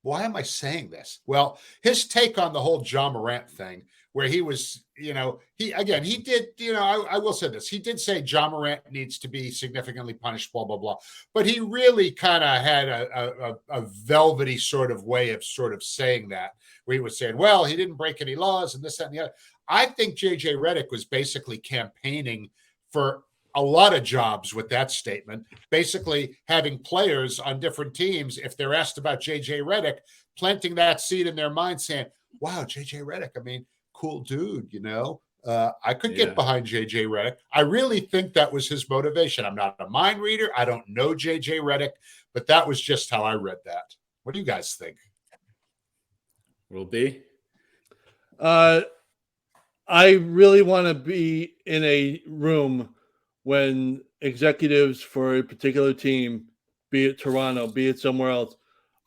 am I saying this? Well, his take on the whole Ja Morant thing, where he was, he did, I will say this. He did say Ja Morant needs to be significantly punished, blah, blah, blah. But he really kind of had a velvety sort of way of sort of saying that, where he was saying, well, he didn't break any laws and this, that, and the other. I think JJ Redick was basically campaigning for a lot of jobs with that statement, basically having players on different teams, if they're asked about JJ Redick, planting that seed in their mind saying, wow, JJ Redick, I mean, cool dude, I could get behind JJ Redick. I really think that was his motivation. I'm not a mind reader. I don't know JJ Redick, but that was just how I read that. What do you guys think? Will be. I really want to be in a room when executives for a particular team, be it Toronto, be it somewhere else,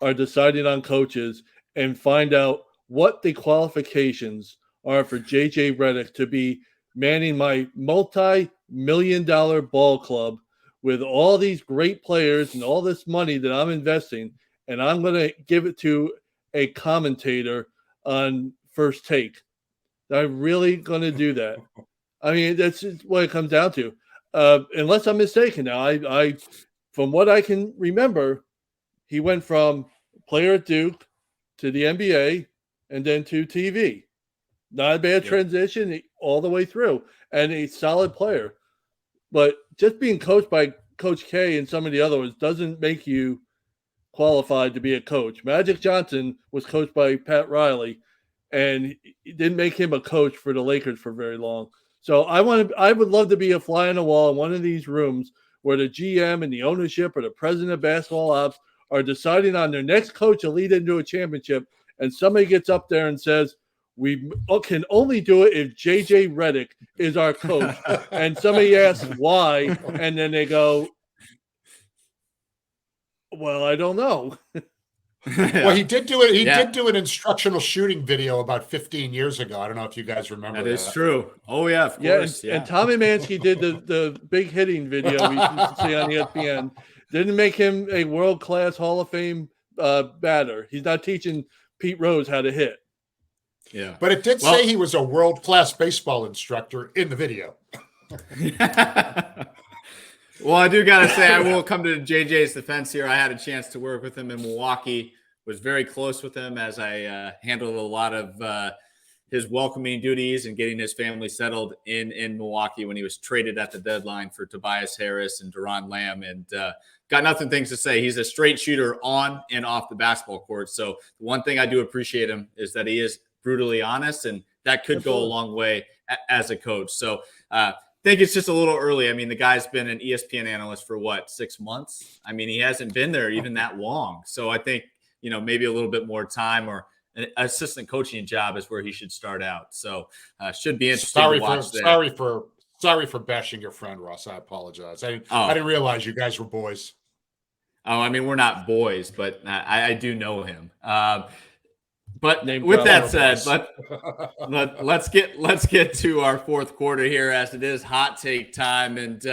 are deciding on coaches and find out what the qualifications are for JJ Redick to be manning my multi-million-dollar ball club with all these great players and all this money that I'm investing, and I'm going to give it to a commentator on First Take. I'm really going to do that. I mean, that's what it comes down to. Unless I'm mistaken now, I from what I can remember, he went from player at Duke to the NBA and then to TV. Not a bad transition all the way through, and a solid player. But just being coached by Coach K and some of the other ones doesn't make you qualified to be a coach. Magic Johnson was coached by Pat Riley, and it didn't make him a coach for the Lakers for very long. So I would love to be a fly on the wall in one of these rooms where the GM and the ownership or the president of basketball ops are deciding on their next coach to lead into a championship, and somebody gets up there and says, We can only do it if JJ Redick is our coach. And somebody asks why, and then they go, well, I don't know. Well, he did do it. He did do an instructional shooting video about 15 years ago. I don't know if you guys remember that. That is true. Oh, yeah, of course. And Tommy Mansky did the big hitting video we used to see on ESPN. Didn't make him a world-class Hall of Fame batter. He's not teaching Pete Rose how to hit. Yeah. But it did say he was a world-class baseball instructor in the video. Well, I do got to say, I will come to JJ's defense here. I had a chance to work with him in Milwaukee, was very close with him as I handled a lot of his welcoming duties and getting his family settled in Milwaukee when he was traded at the deadline for Tobias Harris and Duran Lamb. And got nothing things to say. He's a straight shooter on and off the basketball court. So the one thing I do appreciate him is that he is brutally honest, and that could go a long way as a coach. So think it's just a little early. I mean, the guy's been an ESPN analyst for 6 months? I mean, he hasn't been there even that long. So I think, maybe a little bit more time or an assistant coaching job is where he should start out. So should be interesting to watch that. Sorry for bashing your friend, Ross. I apologize. I didn't realize you guys were boys. Oh, I mean, we're not boys, but I do know him. But with that said, let's get to our fourth quarter here, as it is hot take time. And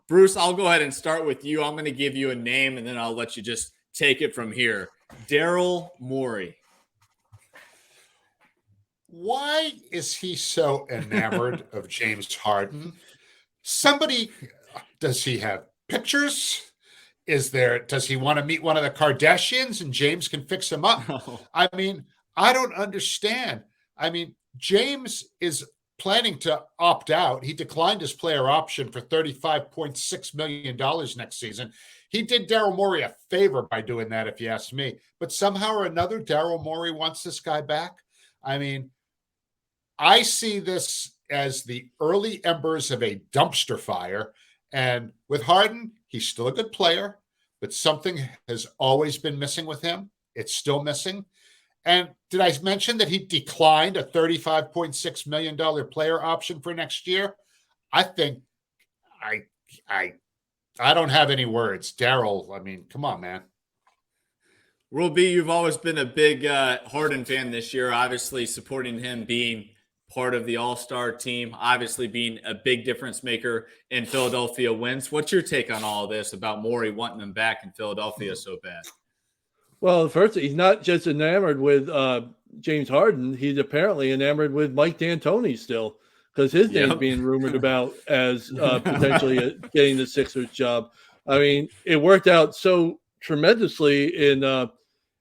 Bruce, I'll go ahead and start with you. I'm going to give you a name, and then I'll let you just take it from here. Daryl Morey. Why is he so enamored of James Harden? Does he have pictures? Does he want to meet one of the Kardashians and James can fix him up? Oh. I mean, I don't understand. I mean, James is planning to opt out. He declined his player option for $35.6 million next season. He did Daryl Morey a favor by doing that, if you ask me. But somehow or another, Daryl Morey wants this guy back. I mean, I see this as the early embers of a dumpster fire. And with Harden, he's still a good player, but something has always been missing with him. It's still missing. And did I mention that he declined a $35.6 million player option for next year? I think I don't have any words. Daryl, I mean, come on, man. Rule B, you've always been a big Harden fan this year, obviously supporting him being part of the All-Star team, obviously being a big difference maker in Philadelphia wins. What's your take on all of this about Morey wanting him back in Philadelphia so bad? Well, first, he's not just enamored with James Harden. He's apparently enamored with Mike D'Antoni still, because his name's being rumored about as potentially getting the Sixers job. I mean, it worked out so tremendously in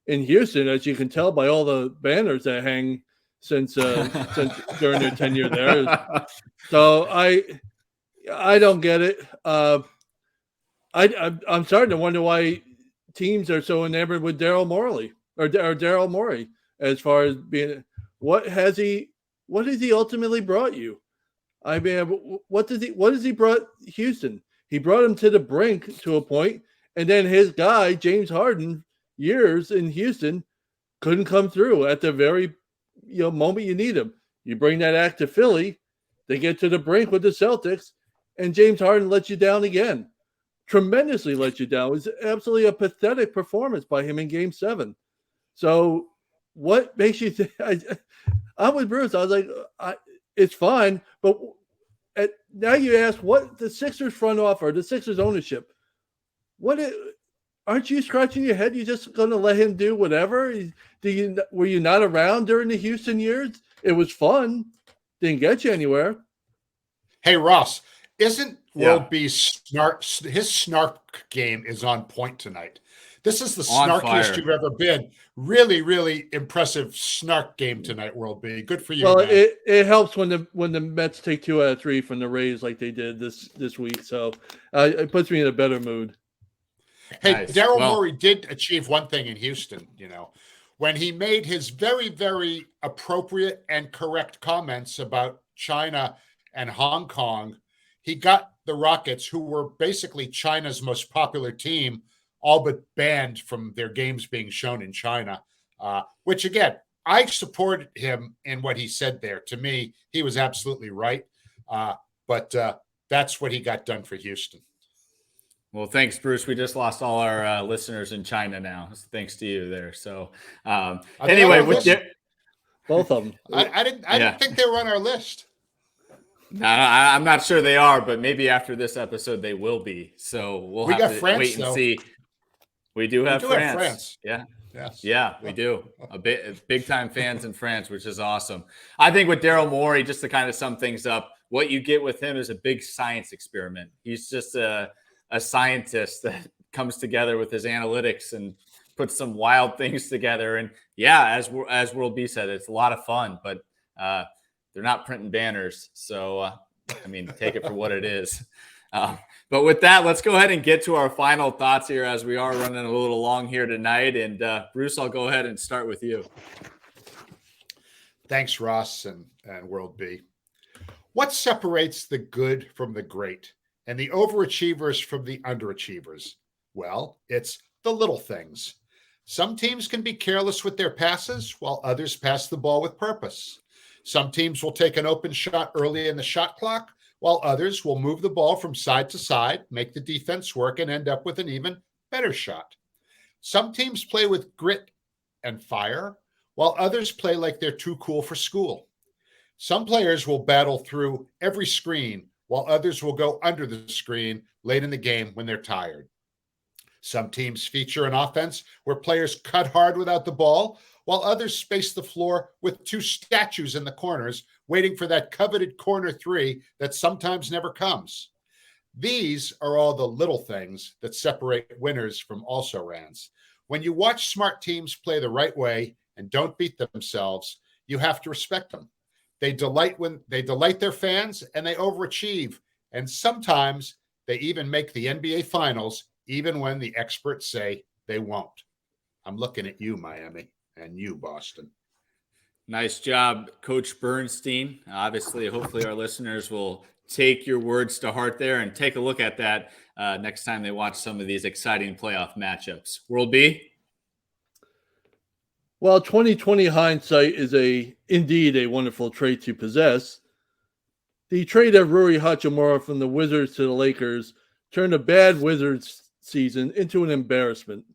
Houston, as you can tell by all the banners that hang since during their tenure there. So I don't get it. I'm starting to wonder why teams are so enamored with Daryl Morey or Daryl Morey as far as being. What has he ultimately brought you? I mean, what has he brought Houston? He brought him to the brink to a point, and then his guy James Harden, years in Houston, couldn't come through at the very moment you need him. You bring that act to Philly, they get to the brink with the Celtics, and James Harden lets you down again. Tremendously let you down. It was absolutely a pathetic performance by him in Game 7. So what makes you think? I'm with Bruce. I was like, it's fine. But now you ask what the Sixers front office, the Sixers ownership, aren't you scratching your head? You're just going to let him do whatever? Were you not around during the Houston years? It was fun. Didn't get you anywhere. Hey, Ross, isn't World B's snark game is on point tonight? This is the snarkiest you've ever been. Really, really impressive snark game tonight, World B. Good for you. Well, man. It helps when the Mets take 2 out of 3 from the Rays like they did this week. So it puts me in a better mood. Hey, nice. Daryl Morey did achieve one thing in Houston, when he made his very, very appropriate and correct comments about China and Hong Kong. He got the Rockets, who were basically China's most popular team, all but banned from their games being shown in China, which, again, I supported him in what he said there. To me, he was absolutely right. But that's what he got done for Houston. Well, thanks, Bruce. We just lost all our listeners in China now, thanks to you there. So, anyway, both of them. I didn't think they were on our list. No, I'm not sure they are, but maybe after this episode they will be. So we have to France, wait and see. We do have France. Yeah. Yes. Yeah, we do. Big time fans in France, which is awesome. I think with Daryl Morey, just to kind of sum things up, what you get with him is a big science experiment. He's just a scientist that comes together with his analytics and puts some wild things together. And yeah, as World B said, it's a lot of fun, but they're not printing banners. So, I mean, take it for what it is. But with that, let's go ahead and get to our final thoughts here as we are running a little long here tonight. And Bruce, I'll go ahead and start with you. Thanks, Ross and World B. What separates the good from the great and the overachievers from the underachievers? Well, it's the little things. Some teams can be careless with their passes while others pass the ball with purpose. Some teams will take an open shot early in the shot clock, while others will move the ball from side to side, make the defense work, and end up with an even better shot. Some teams play with grit and fire, while others play like they're too cool for school. Some players will battle through every screen, while others will go under the screen late in the game when they're tired. Some teams feature an offense where players cut hard without the ball, while others space the floor with two statues in the corners, waiting for that coveted corner three that sometimes never comes. These are all the little things that separate winners from also-rans. When you watch smart teams play the right way and don't beat themselves, you have to respect them. They delight their fans, and they overachieve. And sometimes they even make the NBA Finals, even when the experts say they won't. I'm looking at you, Miami, and you, Boston. Nice job, Coach Bernstein. Obviously, hopefully our listeners will take your words to heart there and take a look at that next time they watch some of these exciting playoff matchups. World B? While 2020 hindsight is indeed a wonderful trait to possess, the trade of Rui Hachimura from the Wizards to the Lakers turned a bad Wizards season into an embarrassment.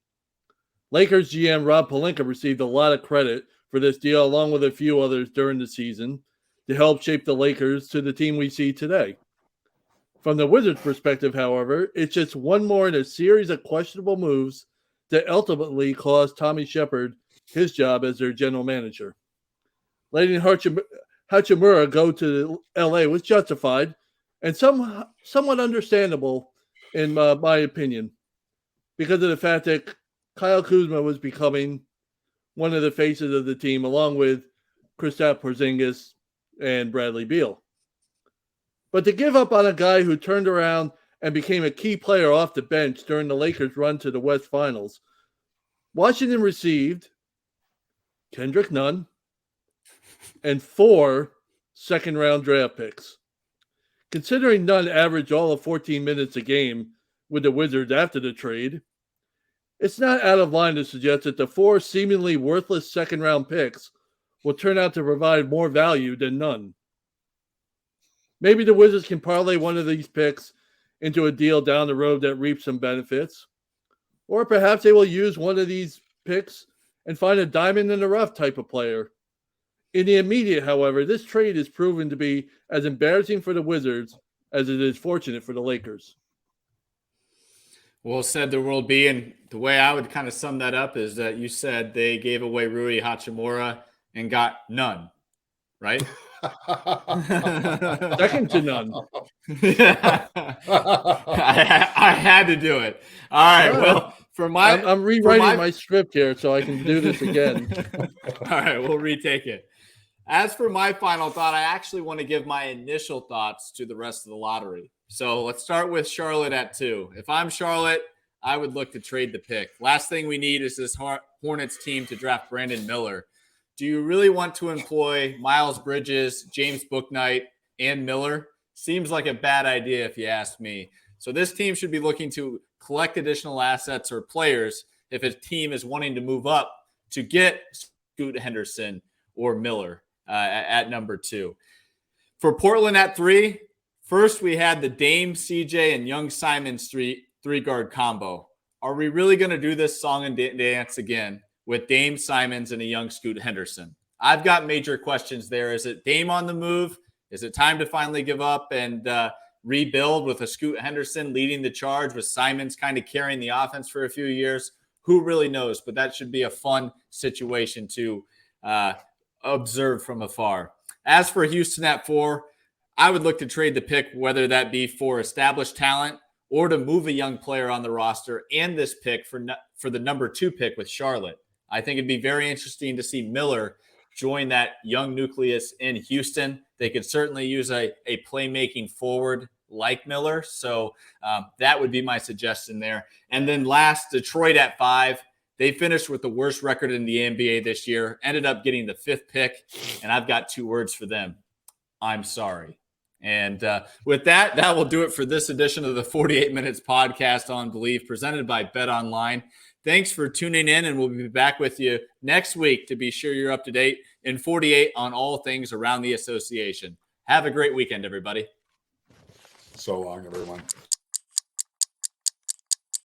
Lakers GM Rob Pelinka received a lot of credit for this deal, along with a few others during the season, to help shape the Lakers to the team we see today. From the Wizards' perspective, however, it's just one more in a series of questionable moves that ultimately cost Tommy Shepard his job as their general manager. Letting Hachimura go to LA was justified and somewhat understandable in my opinion, because of the fact that Kyle Kuzma was becoming one of the faces of the team, along with Kristaps Porzingis and Bradley Beal. But to give up on a guy who turned around and became a key player off the bench during the Lakers' run to the West Finals, Washington received Kendrick Nunn and 4 second-round draft picks. Considering Nunn averaged all of 14 minutes a game with the Wizards after the trade, it's not out of line to suggest that the 4 seemingly worthless second-round picks will turn out to provide more value than Nunn. Maybe the Wizards can parlay one of these picks into a deal down the road that reaps some benefits. Or perhaps they will use one of these picks and find a diamond in the rough type of player. In the immediate, however, this trade is proven to be as embarrassing for the Wizards as it is fortunate for the Lakers. Well said, the World B. And the way I would kind of sum that up is that you said they gave away Rui Hachimura and got none, right? Second to none. I had to do it. All right. Well, I'm rewriting my script here so I can do this again. All right, we'll retake it. As for my final thought, I actually want to give my initial thoughts to the rest of the lottery. So let's start with Charlotte at 2. If I'm Charlotte, I would look to trade the pick. Last thing we need is this Hornets team to draft Brandon Miller. Do you really want to employ Miles Bridges, James Bouknight, and Miller? Seems like a bad idea if you ask me. So this team should be looking to collect additional assets or players if a team is wanting to move up to get Scoot Henderson or Miller at number 2. For Portland at 3, first we had the Dame, CJ, and Young Simons three-guard combo. Are we really going to do this song and dance again with Dame, Simons, and a young Scoot Henderson? I've got major questions there. Is it Dame on the move? Is it time to finally give up and rebuild with a Scoot Henderson leading the charge with Simons kind of carrying the offense for a few years? Who really knows? But that should be a fun situation to observe from afar. As for Houston at 4, I would look to trade the pick, whether that be for established talent or to move a young player on the roster, and this pick for the number 2 pick with Charlotte. I think it'd be very interesting to see Miller join that young nucleus in Houston. They could certainly use a playmaking forward like Miller. So that would be my suggestion there. And then last, Detroit at 5. They finished with the worst record in the NBA this year, ended up getting the 5th pick, and I've got 2 words for them. I'm sorry. And with that will do it for this edition of the 48 Minutes Podcast on Believe, presented by Bet Online. Thanks for tuning in, and we'll be back with you next week to be sure you're up to date in 48 on all things around the association. Have a great weekend, everybody. So long, everyone.